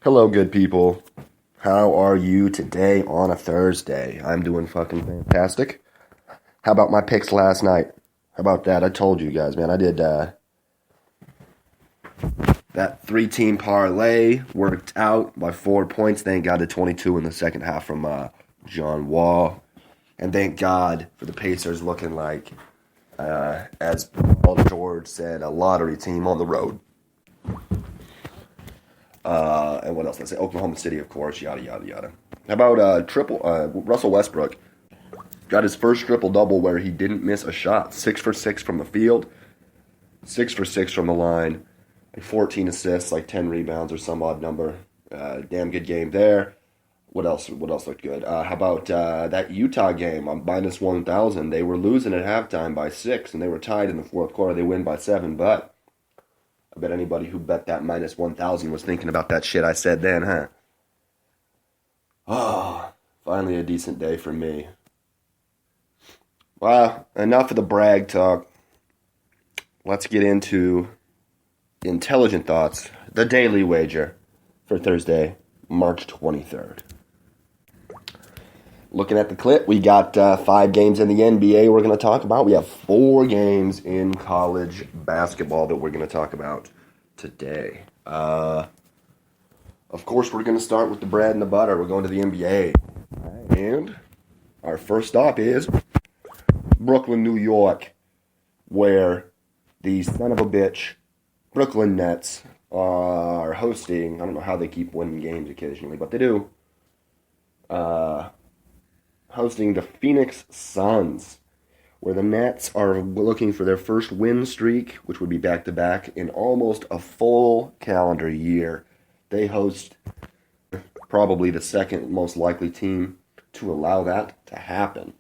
Hello, good people. How are you today on a Thursday? I'm doing fucking fantastic. How about my picks last night? How about that? I told you guys, man. I did that 3-team parlay. Worked out by 4 points. Thank God to 22 in the second half from John Wall. And thank God for the Pacers looking like, as Paul George said, a lottery team on the road. And what else did I say? Oklahoma City, of course, yada, yada, yada. How about Russell Westbrook? Got his first triple-double where he didn't miss a shot. 6 for 6 from the field, 6 for 6 from the line, like 14 assists, like 10 rebounds or some odd number. Damn good game there. What else looked good? How about that Utah game on minus 1,000? They were losing at halftime by 6, and they were tied in the fourth quarter. They win by 7, but I bet anybody who bet that minus 1,000 was thinking about that shit I said then, huh? Oh, finally a decent day for me. Well, enough of the brag talk. Let's get into intelligent thoughts, the daily wager for Thursday, March 23rd. Looking at the clip, we got 5 games in the NBA we're going to talk about. We have 4 games in college basketball that we're going to talk about today. Of course, we're going to start with the bread and the butter. We're going to the NBA. And our first stop is Brooklyn, New York, where the son of a bitch Brooklyn Nets are hosting. I don't know how they keep winning games occasionally, but they do. Hosting the Phoenix Suns, where the Nets are looking for their first win streak, which would be back-to-back, in almost a full calendar year. They host probably the second most likely team to allow that to happen.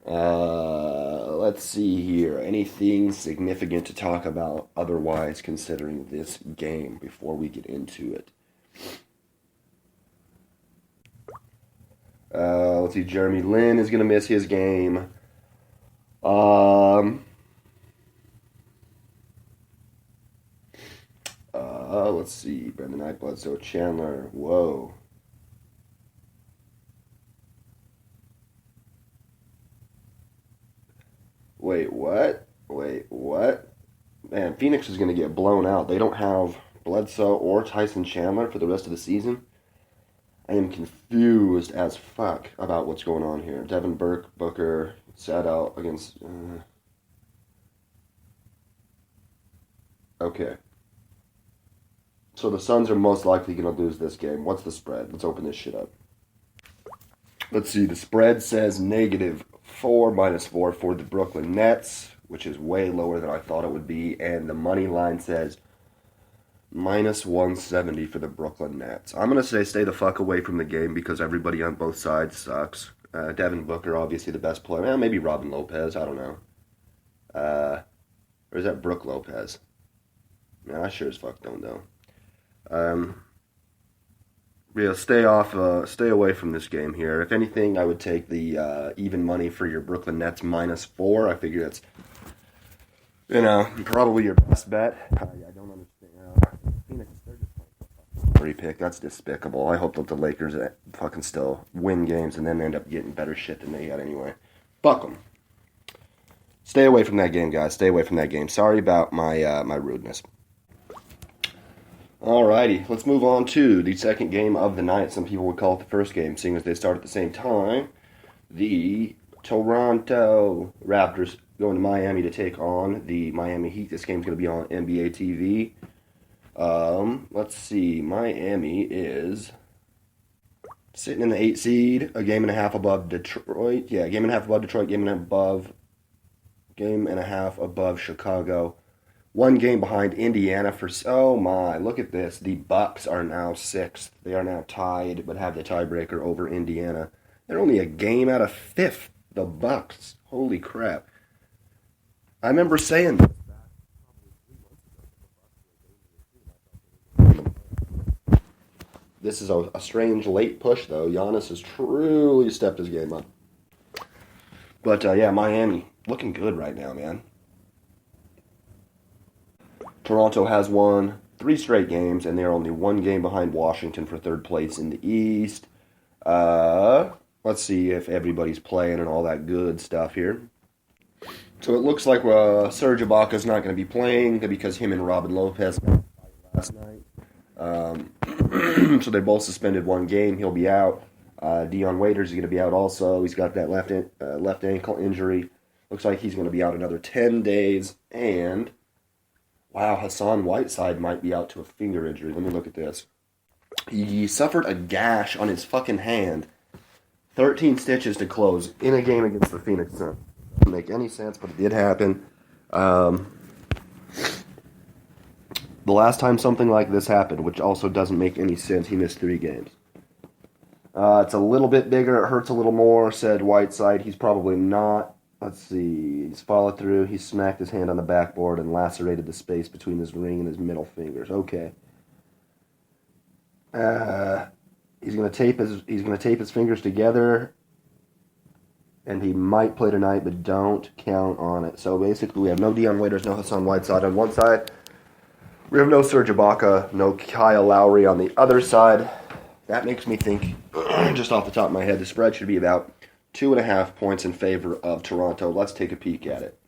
Let's see here. Anything significant to talk about otherwise considering this game before we get into it? Let's see. Jeremy Lin is going to miss his game. Let's see. Brandon Knight, Bledsoe, Chandler. Whoa. Wait, what? Man, Phoenix is going to get blown out. They don't have Bledsoe or Tyson Chandler for the rest of the season. I am confused as fuck about what's going on here. Devin Booker sat out against... Okay. So the Suns are most likely going to lose this game. What's the spread? Let's open this shit up. Let's see. The spread says -4, -4 for the Brooklyn Nets, which is way lower than I thought it would be. And the money line says -170 for the Brooklyn Nets. I'm going to say stay the fuck away from the game because everybody on both sides sucks. Devin Booker, obviously the best player. Well, maybe Robin Lopez. I don't know. Or is that Brooke Lopez? No, I sure as fuck don't know. Yeah, stay away from this game here. If anything, I would take the even money for your Brooklyn Nets -4. I figure that's, probably your best bet. I don't understand. Phoenix, they're just playing free pick. That's despicable. I hope that the Lakers fucking still win games and then end up getting better shit than they got anyway. Fuck them. Stay away from that game, guys. Stay away from that game. Sorry about my rudeness. Alrighty, let's move on to the second game of the night. Some people would call it the first game, seeing as they start at the same time. The Toronto Raptors going to Miami to take on the Miami Heat. This game's going to be on NBA TV. Let's see. Miami is sitting in the 8 seed, a game and a half above Detroit. Yeah, a game and a half above Detroit, game and a half above Chicago. 1 game behind Indiana for... Oh my, look at this. The Bucks are now 6th. They are now tied, but have the tiebreaker over Indiana. They're only a game out of 5th. The Bucks. Holy crap. I remember saying this. This is a strange late push, though. Giannis has truly stepped his game up. But, yeah, Miami. Looking good right now, man. Toronto has won 3 straight games, and they're only 1 game behind Washington for 3rd place in the East. Let's see if everybody's playing and all that good stuff here. So it looks like Serge Ibaka's not going to be playing because him and Robin Lopez last night. So they both suspended 1 game. He'll be out. Dion Waiters is going to be out also. He's got that left ankle injury. Looks like he's going to be out another 10 days. And, wow, Hassan Whiteside might be out to a finger injury. Let me look at this. He suffered a gash on his fucking hand. 13 stitches to close in a game against the Phoenix Suns. Doesn't make any sense, but it did happen. The last time something like this happened, which also doesn't make any sense, he missed 3 games. It's a little bit bigger. It hurts a little more, said Whiteside. He's probably not. Let's see. He's followed through. He smacked his hand on the backboard and lacerated the space between his ring and his middle fingers. Okay. He's gonna tape his fingers together, and he might play tonight, but don't count on it. So basically, we have no Dion Waiters, no Hassan Whiteside on one side. We have no Serge Ibaka, no Kyle Lowry on the other side. That makes me think, just off the top of my head, the spread should be about 2.5 points in favor of Toronto. Let's take a peek at it.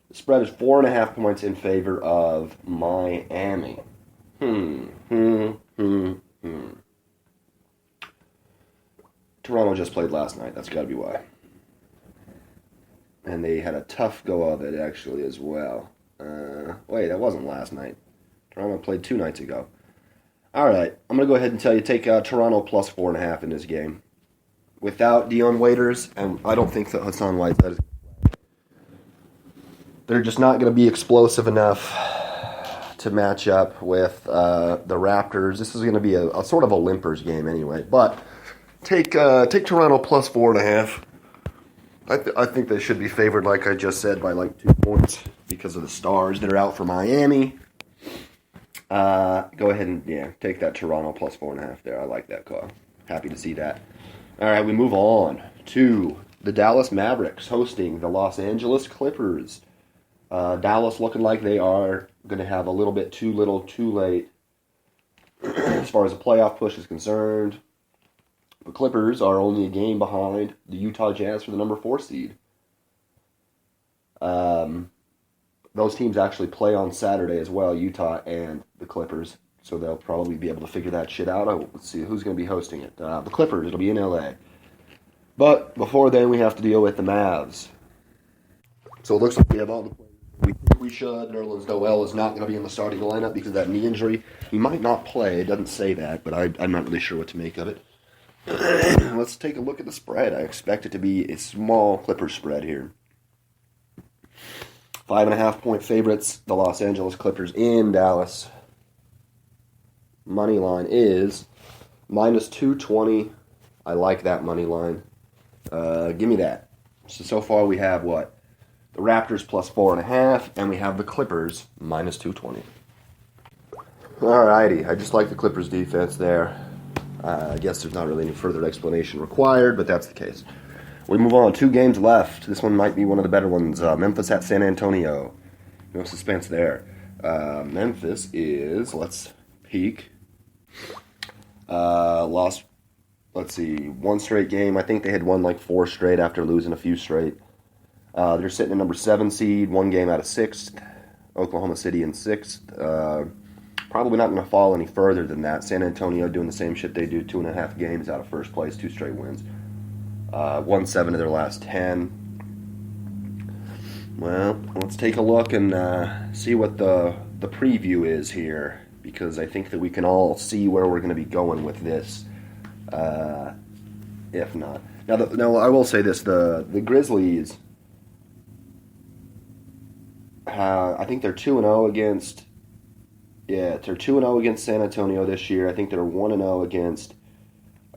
The spread is 4.5 points in favor of Miami. Toronto just played last night. That's got to be why. And they had a tough go of it, actually, as well. Wait, that wasn't last night. Toronto played 2 nights ago. All right, I'm going to go ahead and tell you, take Toronto plus 4.5 in this game. Without Dion Waiters, and I don't think that Hassan Whiteside is. They're just not going to be explosive enough to match up with the Raptors. This is going to be a sort of a limpers game anyway. But take Toronto plus 4.5. I think they should be favored, like I just said, by like 2 points because of the stars that are out for Miami. Go ahead and take that Toronto plus 4.5 there. I like that call. Happy to see that. All right, we move on to the Dallas Mavericks hosting the Los Angeles Clippers. Dallas looking like they are going to have a little bit too little, too late as far as the playoff push is concerned. The Clippers are only a game behind the Utah Jazz for the number 4 seed. Those teams actually play on Saturday as well, Utah and the Clippers. So they'll probably be able to figure that shit out. Let's see who's going to be hosting it. The Clippers, it'll be in LA. But before then, we have to deal with the Mavs. So it looks like we have all the players we think we should. Nerlens Noel is not going to be in the starting lineup because of that knee injury. He might not play. It doesn't say that, but I'm not really sure what to make of it. Let's take a look at the spread. I expect it to be a small Clippers spread here. 5.5 point favorites, the Los Angeles Clippers in Dallas. Money line is minus 220. I like that money line. Give me that. So far we have what? The Raptors plus 4.5, and we have the Clippers minus 220. Alrighty, I just like the Clippers defense there. I guess there's not really any further explanation required, but that's the case. We move on. 2 games left. This one might be one of the better ones. Memphis at San Antonio. No suspense there. Memphis is, let's peek. Lost, let's see, 1 straight game. I think they had won like 4 straight after losing a few straight. They're sitting at number 7 seed, 1 game out of 6th. Oklahoma City in 6th. Probably not going to fall any further than that. San Antonio doing the same shit they do, 2.5 games out of first place, 2 straight wins. Won 7 of their last 10. Well, let's take a look and see what the preview is here, because I think that we can all see where we're going to be going with this, if not. Now, I will say this, the Grizzlies, I think they're 2-0 against, they're 2-0 against San Antonio this year. I think they're 1-0 against,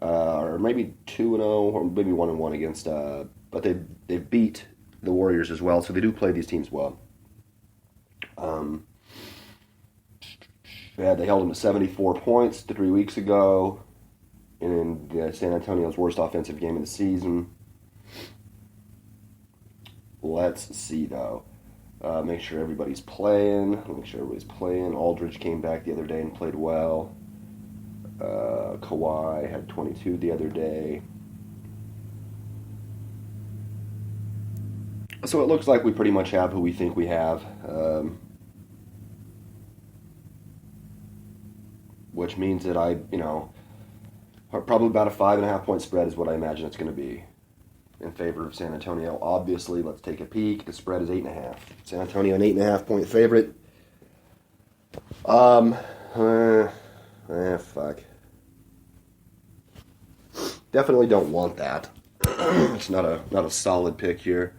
or maybe 2-0, or maybe 1-1 against, but they beat the Warriors as well, so they do play these teams well. They held them to 74 points 3 weeks ago in San Antonio's worst offensive game of the season. Let's see, though. Make sure everybody's playing. Aldridge came back the other day and played well. Kawhi had 22 the other day. So it looks like we pretty much have who we think we have. Which means that probably about a 5.5 point spread is what I imagine it's going to be in favor of San Antonio. Obviously, let's take a peek. The spread is 8.5. San Antonio, an 8.5 point favorite. Fuck. Definitely don't want that. It's not a solid pick here.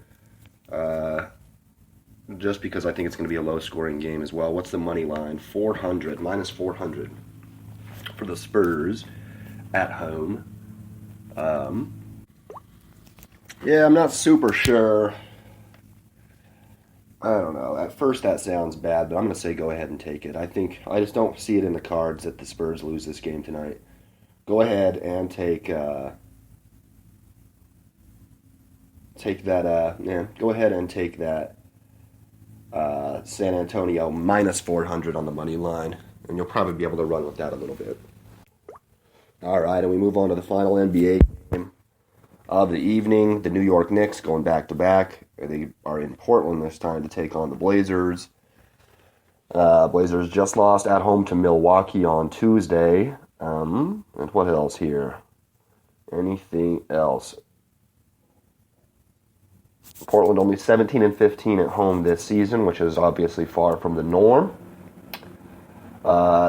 Just because I think it's going to be a low scoring game as well. What's the money line? 400, minus 400 for the Spurs at home. Yeah, I'm not super sure. I don't know. At first that sounds bad, but I'm going to say go ahead and take it. I just don't see it in the cards that the Spurs lose this game tonight. Go ahead and take that. Go ahead and take that San Antonio minus 400 on the money line, and you'll probably be able to run with that a little bit. All right, and we move on to the final NBA game of the evening. The New York Knicks going back-to-back. They are in Portland this time to take on the Blazers. Blazers just lost at home to Milwaukee on Tuesday. And what else here? Anything else? Portland only 17-15 at home this season, which is obviously far from the norm.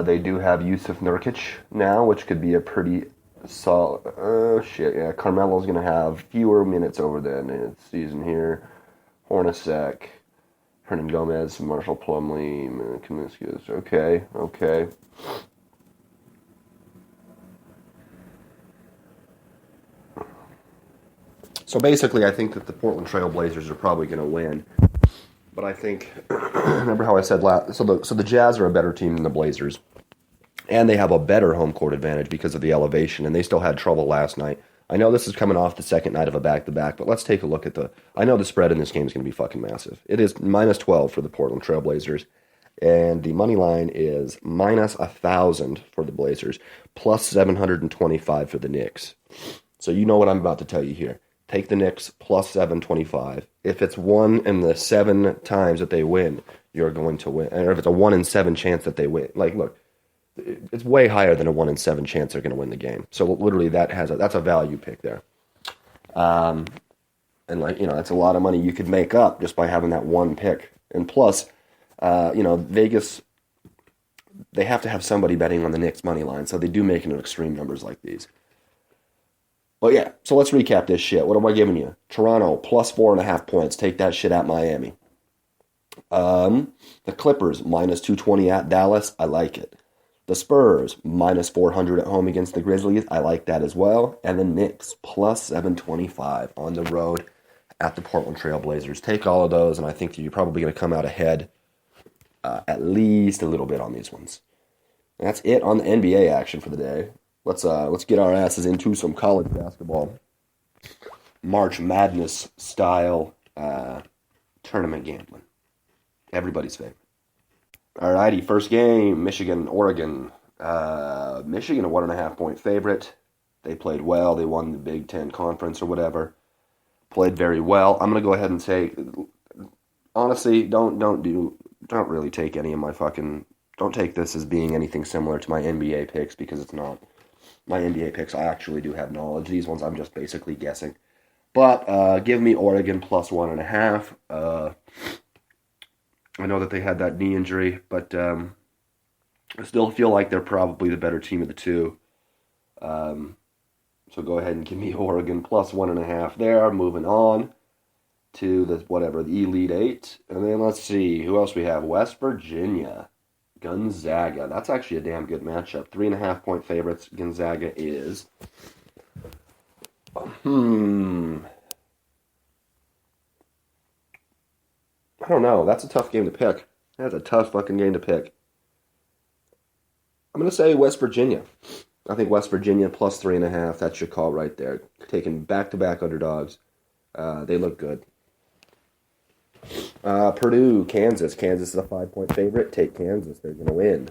They do have Yusuf Nurkic now, which could be a pretty solid... Carmelo's going to have fewer minutes over the season here. Hornacek, Hernan Gomez, Marshall Plumlee, Kaminskas. Okay. So basically, I think that the Portland Trail Blazers are probably going to win. But I think, remember how I said last, so the Jazz are a better team than the Blazers. And they have a better home court advantage because of the elevation, and they still had trouble last night. I know this is coming off the second night of a back-to-back, but let's take a look at I know the spread in this game is going to be fucking massive. It is minus 12 for the Portland Trail Blazers, and the money line is minus 1,000 for the Blazers, plus 725 for the Knicks. So you know what I'm about to tell you here. Take the Knicks plus 725. If it's 1 in the 7 times that they win, you're going to win. Or if it's a 1 in 7 chance that they win. Like, look, it's way higher than a 1 in 7 chance they're going to win the game. So literally that's a value pick there. And that's a lot of money you could make up just by having that one pick. And plus, Vegas, they have to have somebody betting on the Knicks money line. So they do make it in extreme numbers like these. But yeah, so let's recap this shit. What am I giving you? Toronto, plus 4.5 points. Take that shit at Miami. The Clippers, minus 220 at Dallas. I like it. The Spurs, minus 400 at home against the Grizzlies. I like that as well. And the Knicks, plus 725 on the road at the Portland Trail Blazers. Take all of those, and I think you're probably going to come out ahead at least a little bit on these ones. And that's it on the NBA action for the day. Let's get our asses into some college basketball. March Madness style tournament gambling. Everybody's favorite. Alrighty, first game, Michigan, Oregon. Michigan, a 1.5 point favorite. They played well. They won the Big Ten Conference or whatever. Played very well. I'm gonna go ahead and say, honestly, don't really take any of my fucking. Don't take this as being anything similar to my NBA picks because it's not. My NBA picks, I actually do have knowledge. These ones I'm just basically guessing. But give me Oregon plus 1.5. I know that they had that knee injury, but I still feel like they're probably the better team of the two. So go ahead and give me Oregon plus 1.5 there. Moving on to the Elite Eight. And then let's see, who else we have? West Virginia. Gonzaga. That's actually a damn good matchup. 3.5 point favorites. Gonzaga is. I don't know. That's a tough game to pick. That's a tough fucking game to pick. I'm going to say West Virginia. I think West Virginia plus 3.5. That's your call right there. Taking back-to-back underdogs. They look good. Purdue, Kansas. Kansas is a 5-point favorite. Take Kansas. They're going to win.